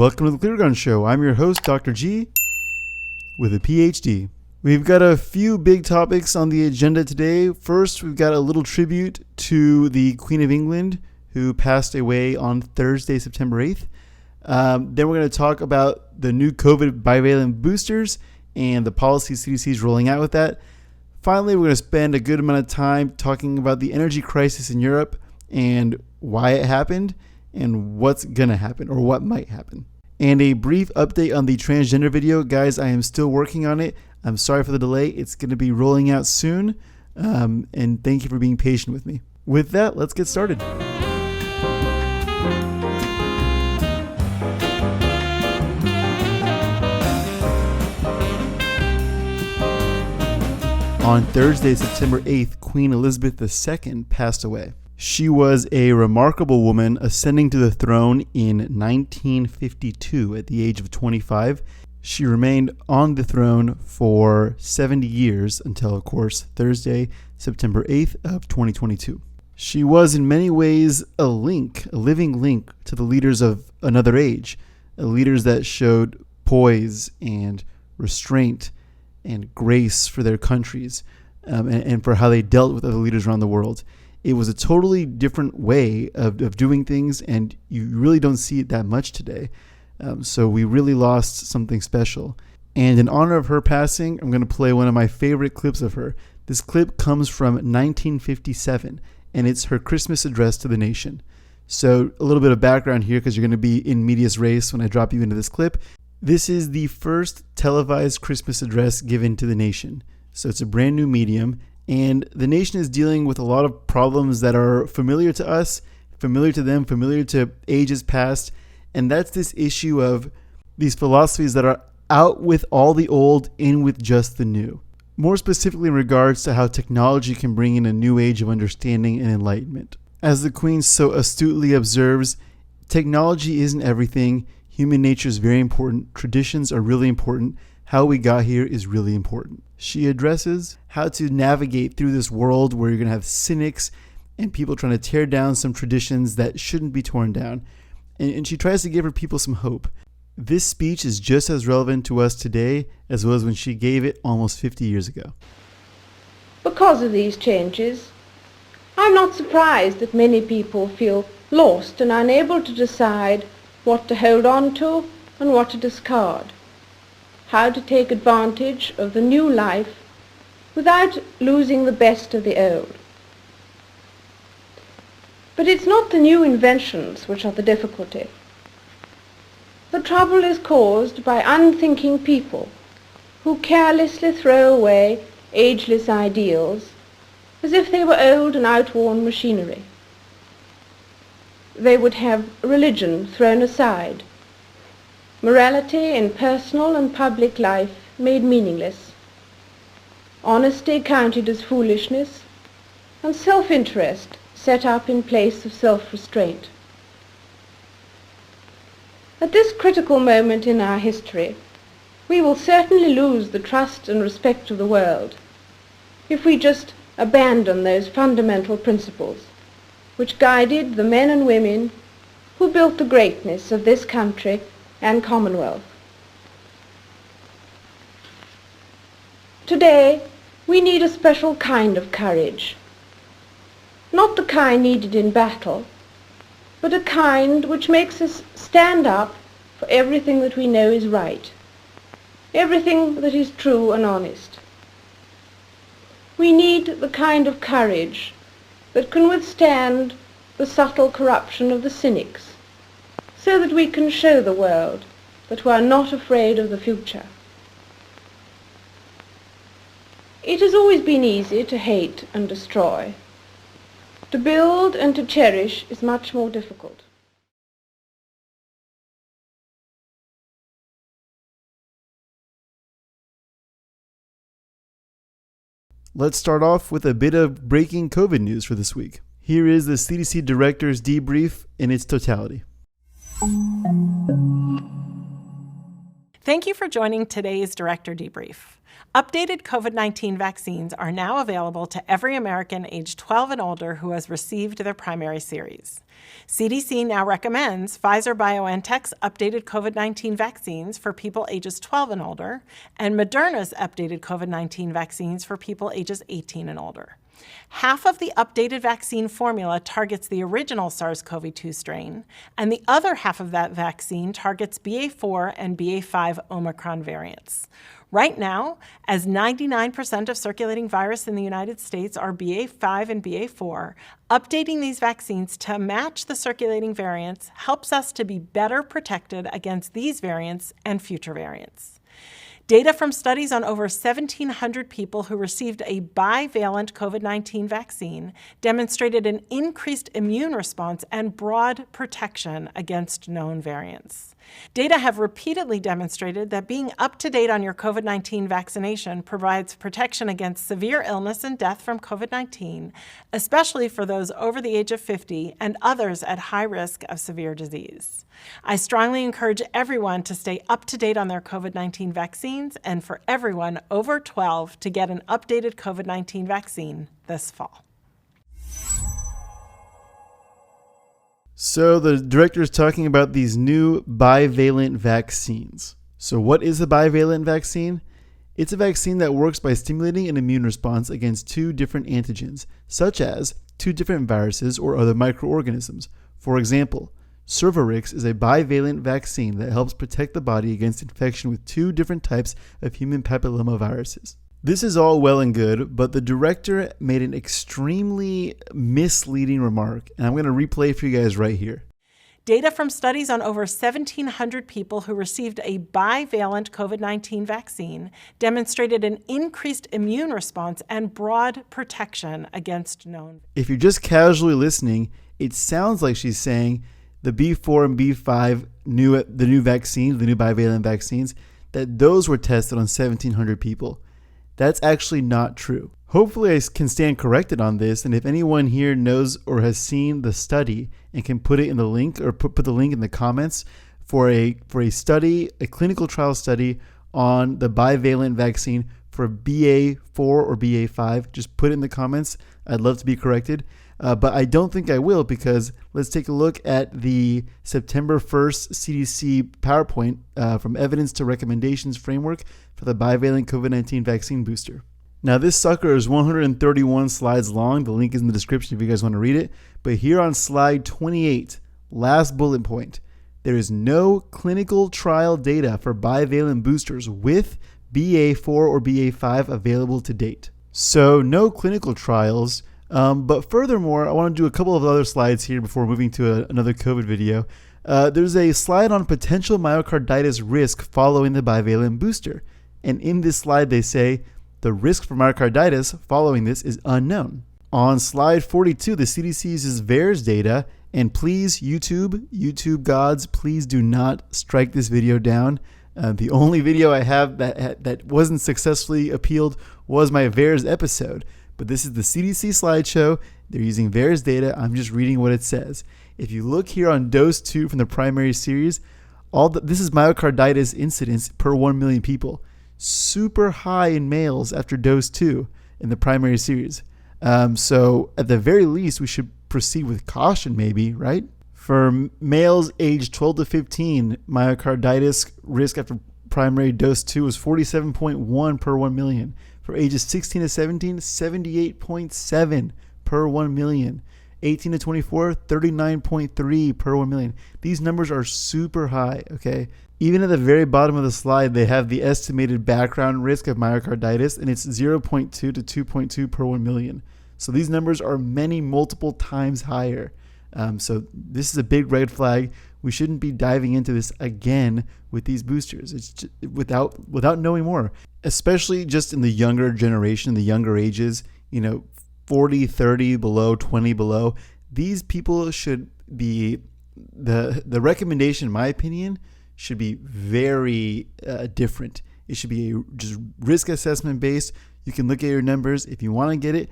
Welcome to the Clear Gun Show. I'm your host, Dr. G, with a PhD. We've got a few big topics on the agenda today. First, we've got a little tribute to the Queen of England, who passed away on Thursday, September 8th. Then we're going to talk about the new COVID bivalent boosters and the policy CDC is rolling out with that. Finally, we're going to spend a good amount of time talking about the energy crisis in Europe and why it happened and what's going to happen or what might happen. And a brief update on the transgender video. Guys, I am still working on it. I'm sorry for the delay. It's going to be rolling out soon. And thank you for being patient with me. With that, let's get started. On Thursday, September 8th, Queen Elizabeth II passed away. She was a remarkable woman, ascending to the throne in 1952 at the age of 25. She remained on the throne for 70 years until, of course, Thursday, September 8th of 2022. She was in many ways a living link to the leaders of another age, leaders that showed poise and restraint and grace for their countries and for how they dealt with other leaders around the world. It was a totally different way of doing things, and you really don't see it that much today. So we really lost something special. And in honor of her passing, I'm going to play one of my favorite clips of her. This clip comes from 1957, and it's her Christmas address to the nation. So a little bit of background here, because you're going to be in medias res when I drop you into this clip. This is the first televised Christmas address given to the nation. So it's a brand new medium, and the nation is dealing with a lot of problems that are familiar to us, familiar to them, familiar to ages past. And that's this issue of these philosophies that are out with all the old, in with just the new. More specifically in regards to how technology can bring in a new age of understanding and enlightenment. As the Queen so astutely observes, technology isn't everything. Human nature is very important. Traditions are really important. How we got here is really important. She addresses how to navigate through this world where you're going to have cynics and people trying to tear down some traditions that shouldn't be torn down. And she tries to give her people some hope. This speech is just as relevant to us today as well as when she gave it almost 50 years ago. Because of these changes, I'm not surprised that many people feel lost and unable to decide what to hold on to and what to discard, how to take advantage of the new life without losing the best of the old. But it's not the new inventions which are the difficulty. The trouble is caused by unthinking people who carelessly throw away ageless ideals as if they were old and outworn machinery. They would have religion thrown aside, morality in personal and public life made meaningless, honesty counted as foolishness, and self-interest set up in place of self-restraint. At this critical moment in our history, we will certainly lose the trust and respect of the world if we just abandon those fundamental principles which guided the men and women who built the greatness of this country and Commonwealth. Today, we need a special kind of courage, not the kind needed in battle, but a kind which makes us stand up for everything that we know is right, everything that is true and honest. We need the kind of courage that can withstand the subtle corruption of the cynics, so that we can show the world that we are not afraid of the future. It has always been easy to hate and destroy. To build and to cherish is much more difficult. Let's start off with a bit of breaking COVID news for this week. Here is the CDC Director's debrief in its totality. Thank you for joining today's Director Debrief. Updated COVID-19 vaccines are now available to every American aged 12 and older who has received their primary series. CDC now recommends Pfizer-BioNTech's updated COVID-19 vaccines for people ages 12 and older, and Moderna's updated COVID-19 vaccines for people ages 18 and older. Half of the updated vaccine formula targets the original SARS-CoV-2 strain, and the other half of that vaccine targets BA.4 and BA.5 Omicron variants. Right now, as 99% of circulating virus in the United States are BA.5 and BA.4, updating these vaccines to match the circulating variants helps us to be better protected against these variants and future variants. Data from studies on over 1,700 people who received a bivalent COVID-19 vaccine demonstrated an increased immune response and broad protection against known variants. Data have repeatedly demonstrated that being up to date on your COVID-19 vaccination provides protection against severe illness and death from COVID-19, especially for those over the age of 50 and others at high risk of severe disease. I strongly encourage everyone to stay up to date on their COVID-19 vaccines and for everyone over 12 to get an updated COVID-19 vaccine this fall. So the director is talking about these new bivalent vaccines. So what is a bivalent vaccine? It's a vaccine that works by stimulating an immune response against two different antigens, such as two different viruses or other microorganisms. For example, Cervarix is a bivalent vaccine that helps protect the body against infection with two different types of human papillomaviruses. This is all well and good, but the director made an extremely misleading remark, and I'm going to replay for you guys right here. Data from studies on over 1,700 people who received a bivalent COVID-19 vaccine demonstrated an increased immune response and broad protection against known. If you're just casually listening, it sounds like she's saying the B4 and B5 the new vaccines, the new bivalent vaccines, that those were tested on 1,700 people. That's actually not true. Hopefully I can stand corrected on this, and if anyone here knows or has seen the study and can put it in the link or put the link in the comments for a study, a clinical trial study on the bivalent vaccine for BA4 or BA5, just put it in the comments. I'd love to be corrected. But I don't think I will, because let's take a look at the September 1st CDC PowerPoint from Evidence to Recommendations Framework for the Bivalent COVID-19 Vaccine Booster. Now this sucker is 131 slides long. The link is in the description if you guys want to read it. But here on slide 28, last bullet point, there is no clinical trial data for bivalent boosters with BA4 or BA5 available to date. So no clinical trials. But furthermore, I want to do a couple of other slides here before moving to another COVID video. There's a slide on potential myocarditis risk following the bivalent booster. And in this slide, they say the risk for myocarditis following this is unknown. On slide 42, the CDC uses VAERS data. And please, YouTube gods, please do not strike this video down. The only video I have that wasn't successfully appealed was my VAERS episode. But this is the CDC slideshow. They're using VAERS data. I'm just reading what it says. If you look here on dose 2 from the primary series, this is myocarditis incidence per 1 million people. Super high in males after dose 2 in the primary series. So at the very least, we should proceed with caution maybe, right? For males aged 12 to 15, myocarditis risk after primary dose 2 was 47.1 per 1 million. For ages 16 to 17, 78.7 per 1 million. 18 to 24, 39.3 per 1 million. These numbers are super high, okay? Even at the very bottom of the slide, they have the estimated background risk of myocarditis, and it's 0.2 to 2.2 per 1 million. So these numbers are multiple times higher. So this is a big red flag. We shouldn't be diving into this again with these boosters. It's just, without knowing more, especially just in the younger generation, the younger ages, 40, 30 below, 20 below. These people should be, the recommendation, in my opinion, should be very different. It should be just risk assessment based. You can look at your numbers. If you want to get it,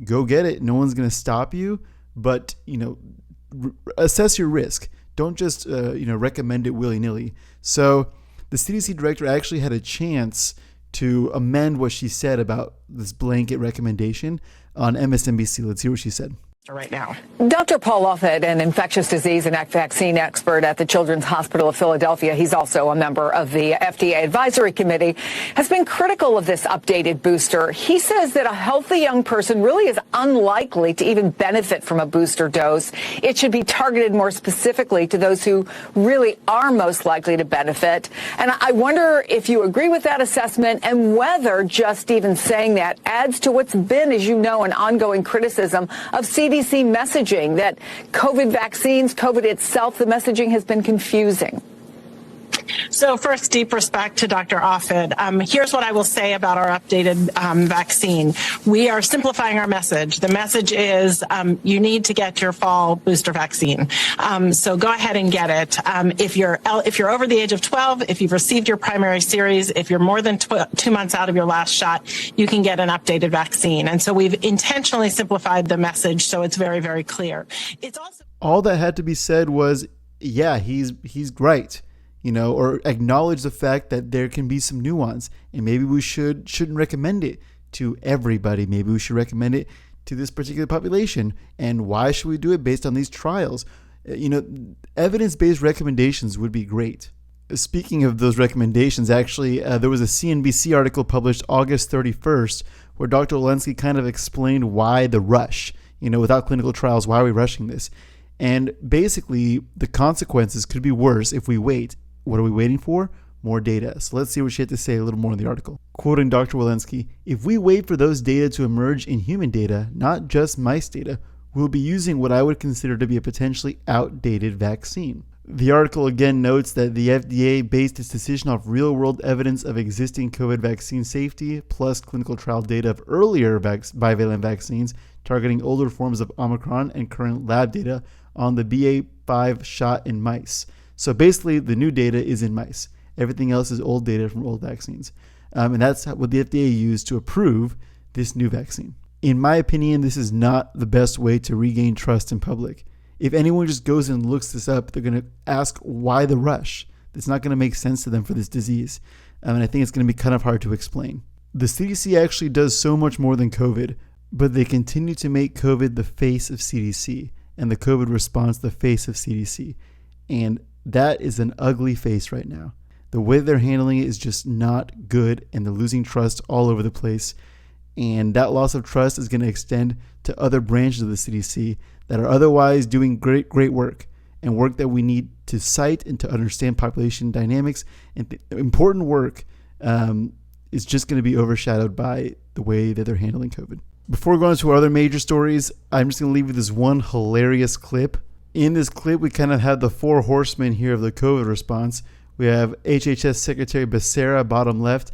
go get it. No one's going to stop you, but assess your risk. Don't just recommend it willy-nilly. So the CDC director actually had a chance to amend what she said about this blanket recommendation on MSNBC. Let's hear what she said. Right now. Dr. Paul Offit, an infectious disease and vaccine expert at the Children's Hospital of Philadelphia, he's also a member of the FDA Advisory Committee, has been critical of this updated booster. He says that a healthy young person really is unlikely to even benefit from a booster dose. It should be targeted more specifically to those who really are most likely to benefit. And I wonder if you agree with that assessment and whether just even saying that adds to what's been, as you know, an ongoing criticism of CDC messaging that COVID vaccines, COVID itself, the messaging has been confusing. So first, deep respect to Dr. Offit. Here's what I will say about our updated vaccine. We are simplifying our message. The message is you need to get your fall booster vaccine. So go ahead and get it. If you're over the age of 12, if you've received your primary series, if you're more than 2 months out of your last shot, you can get an updated vaccine. And so we've intentionally simplified the message so it's very, very clear. It's also all that had to be said was, yeah, he's right. Or acknowledge the fact that there can be some nuance, and maybe we shouldn't recommend it to everybody. Maybe we should recommend it to this particular population. And why should we do it based on these trials? Evidence-based recommendations would be great. Speaking of those recommendations, actually, there was a CNBC article published August 31st where Dr. Walensky kind of explained why the rush, without clinical trials, why are we rushing this? And basically, the consequences could be worse if we wait. What are we waiting for? More data. So let's see what she had to say a little more in the article. Quoting Dr. Walensky, if we wait for those data to emerge in human data, not just mice data, we'll be using what I would consider to be a potentially outdated vaccine. The article again notes that the FDA based its decision off real-world evidence of existing COVID vaccine safety, plus clinical trial data of earlier bivalent vaccines targeting older forms of Omicron and current lab data on the BA.5 shot in mice. So basically, the new data is in mice. Everything else is old data from old vaccines. And that's what the FDA used to approve this new vaccine. In my opinion, this is not the best way to regain trust in public. If anyone just goes and looks this up, they're going to ask why the rush. It's not going to make sense to them for this disease. And I think it's going to be kind of hard to explain. The CDC actually does so much more than COVID, but they continue to make COVID the face of CDC and the COVID response the face of CDC. And that is an ugly face right now. The way they're handling it is just not good, and they're losing trust all over the place. And that loss of trust is going to extend to other branches of the CDC that are otherwise doing great work, and work that we need to cite and to understand population dynamics. And important work is just going to be overshadowed by the way that they're handling COVID. Before going to our other major stories, I'm just going to leave you this one hilarious clip. In this clip, we kind of have the four horsemen here of the COVID response. We have HHS Secretary Becerra, bottom left,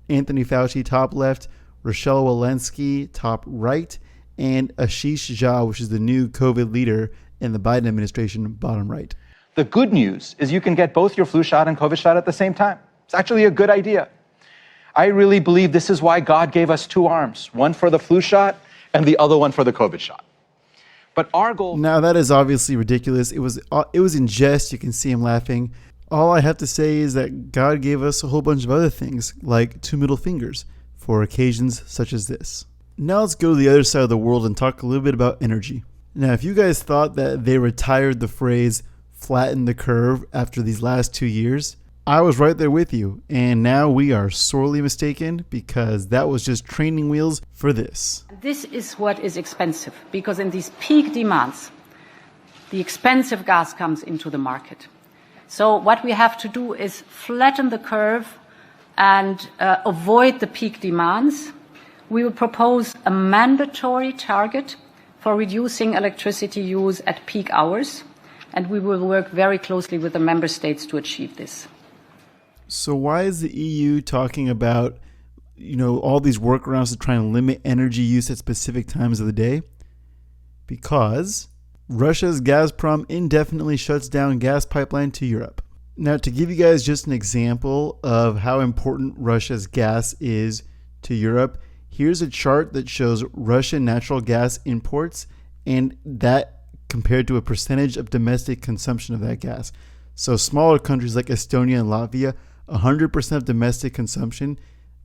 Anthony Fauci, top left, Rochelle Walensky, top right, and Ashish Jha, which is the new COVID leader in the Biden administration, bottom right. The good news is you can get both your flu shot and COVID shot at the same time. It's actually a good idea. I really believe this is why God gave us two arms, one for the flu shot and the other one for the COVID shot. But our goal... Now, that is obviously ridiculous. It was in jest. You can see him laughing. All I have to say is that God gave us a whole bunch of other things, like two middle fingers, for occasions such as this. Now let's go to the other side of the world and talk a little bit about energy. Now, if you guys thought that they retired the phrase flatten the curve after these last 2 years, I was right there with you. And now we are sorely mistaken, because that was just training wheels for this. This is what is expensive, because in these peak demands, the expensive gas comes into the market. So what we have to do is flatten the curve and avoid the peak demands. We will propose a mandatory target for reducing electricity use at peak hours, and we will work very closely with the member states to achieve this. So why is the EU talking about, all these workarounds to try and limit energy use at specific times of the day? Because Russia's Gazprom indefinitely shuts down gas pipeline to Europe. Now, to give you guys just an example of how important Russia's gas is to Europe, here's a chart that shows Russian natural gas imports and that compared to a percentage of domestic consumption of that gas. So smaller countries like Estonia and Latvia, 100% of domestic consumption.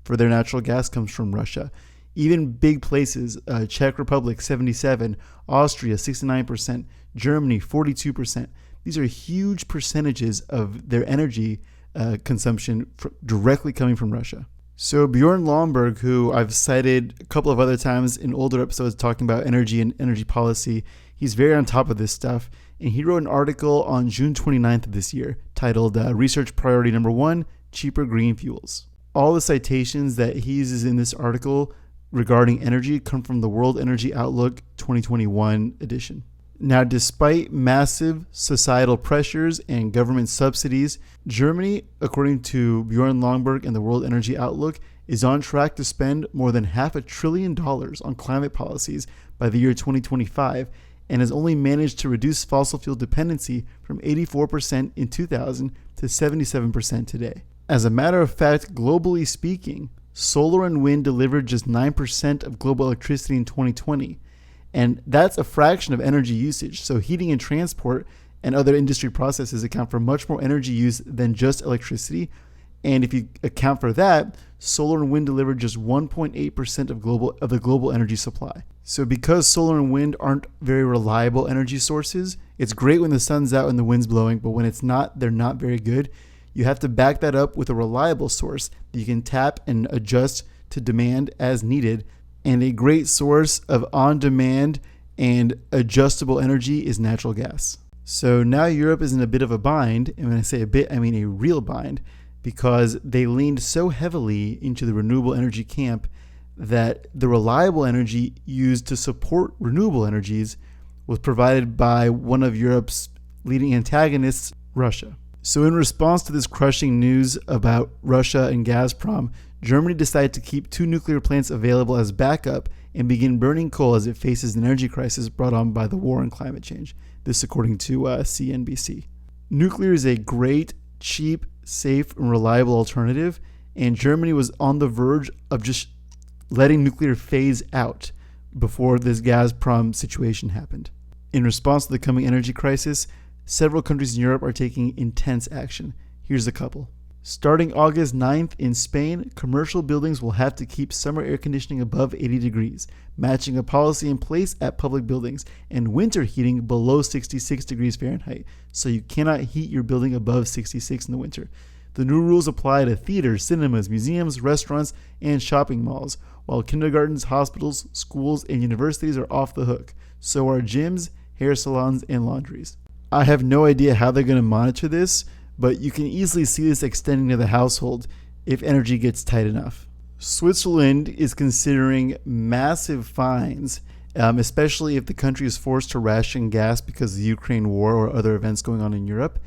for their natural gas comes from Russia. Even big places, Czech Republic 77%, Austria 69%, Germany 42%. These are huge percentages of their energy consumption directly coming from Russia. So Bjorn Lomborg, who I've cited a couple of other times in older episodes talking about energy and energy policy, he's very on top of this stuff. And he wrote an article on June 29th of this year titled Research Priority Number 1, Cheaper Green Fuels. All the citations that he uses in this article regarding energy come from the World Energy Outlook 2021 edition. Now, despite massive societal pressures and government subsidies, Germany, according to Bjorn Lomborg and the World Energy Outlook, is on track to spend more than $500 billion on climate policies by the year 2025 and has only managed to reduce fossil fuel dependency from 84% in 2000 to 77% today. As a matter of fact, globally speaking, solar and wind delivered just 9% of global electricity in 2020. And that's a fraction of energy usage. So heating and transport and other industry processes account for much more energy use than just electricity. And if you account for that, solar and wind delivered just 1.8% of the global energy supply. So because solar and wind aren't very reliable energy sources, it's great when the sun's out and the wind's blowing, but when it's not, they're not very good. You have to back that up with a reliable source that you can tap and adjust to demand as needed. And a great source of on-demand and adjustable energy is natural gas. So now Europe is in a bit of a bind, and when I say a bit, I mean a real bind, because they leaned so heavily into the renewable energy camp that the reliable energy used to support renewable energies was provided by one of Europe's leading antagonists, Russia. So in response to this crushing news about Russia and Gazprom, Germany decided to keep 2 nuclear plants available as backup and begin burning coal as it faces an energy crisis brought on by the war and climate change. This according to CNBC. Nuclear is a great, cheap, safe, and reliable alternative, and Germany was on the verge of just letting nuclear phase out before this Gazprom situation happened. In response to the coming energy crisis, several countries in Europe are taking intense action. Here's a couple. Starting August 9th in Spain, commercial buildings will have to keep summer air conditioning above 80 degrees, matching a policy in place at public buildings, and winter heating below 66 degrees Fahrenheit, so you cannot heat your building above 66 in the winter. The new rules apply to theaters, cinemas, museums, restaurants, and shopping malls, while kindergartens, hospitals, schools, and universities are off the hook. So are gyms, hair salons, and laundries. I have no idea how they're going to monitor this, but you can easily see this extending to the household if energy gets tight enough. Switzerland is considering massive fines, especially if the country is forced to ration gas because of the Ukraine war or other events going on in Europe.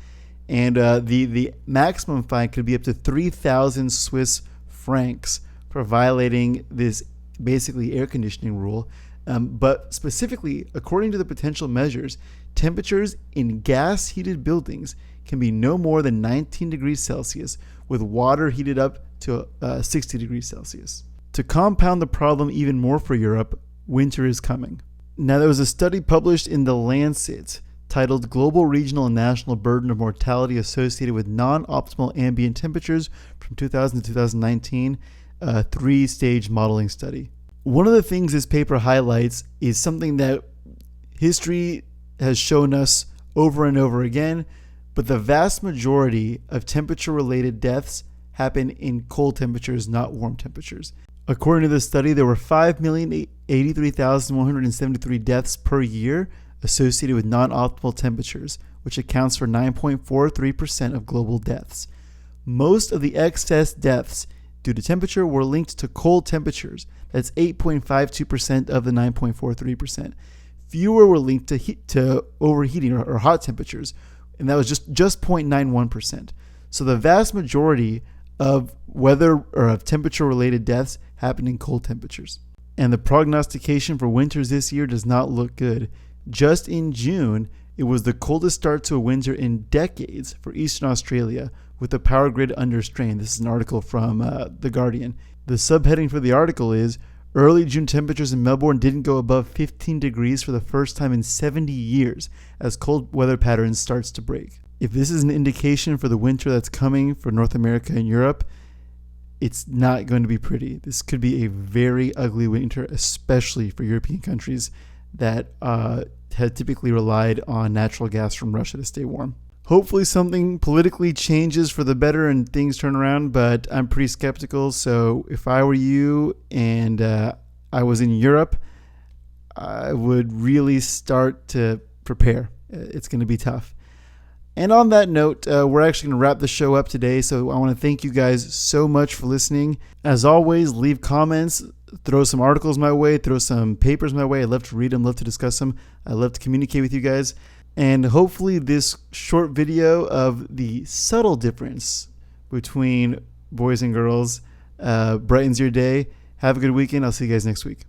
And the maximum fine could be up to 3,000 Swiss francs for violating this basically air conditioning rule. But specifically, according to the potential measures, temperatures in gas-heated buildings can be no more than 19 degrees Celsius, with water heated up to 60 degrees Celsius. To compound the problem even more for Europe, winter is coming. Now, there was a study published in The Lancet titled Global, Regional, and National Burden of Mortality Associated with Non-Optimal Ambient Temperatures from 2000 to 2019, a 3-stage modeling study. One of the things this paper highlights is something that history has shown us over and over again, but the vast majority of temperature-related deaths happen in cold temperatures, not warm temperatures. According to the study, there were 5,083,173 deaths per year associated with non-optimal temperatures, which accounts for 9.43% of global deaths. Most of the excess deaths due to temperature were linked to cold temperatures. That's 8.52% of the 9.43%. Fewer were linked to overheating or hot temperatures, and that was just 0.91%. So the vast majority of weather or of temperature-related deaths happened in cold temperatures. And the prognostication for winters this year does not look good. Just in June, it was the coldest start to a winter in decades for Eastern Australia, with the power grid under strain. This is an article from The Guardian. The subheading for the article is, early June temperatures in Melbourne didn't go above 15 degrees for the first time in 70 years as cold weather patterns starts to break. If this is an indication for the winter that's coming for North America and Europe, it's not going to be pretty. This could be a very ugly winter, especially for European countries that have typically relied on natural gas from Russia to stay warm. Hopefully something politically changes for the better and things turn around, but I'm pretty skeptical. So if I were you and I was in Europe, I would really start to prepare. It's going to be tough. And on that note, we're actually going to wrap the show up today. So I want to thank you guys so much for listening. As always, leave comments, throw some articles my way, throw some papers my way. I love to read them, love to discuss them. I love to communicate with you guys. And hopefully this short video of the subtle difference between boys and girls brightens your day. Have a good weekend. I'll see you guys next week.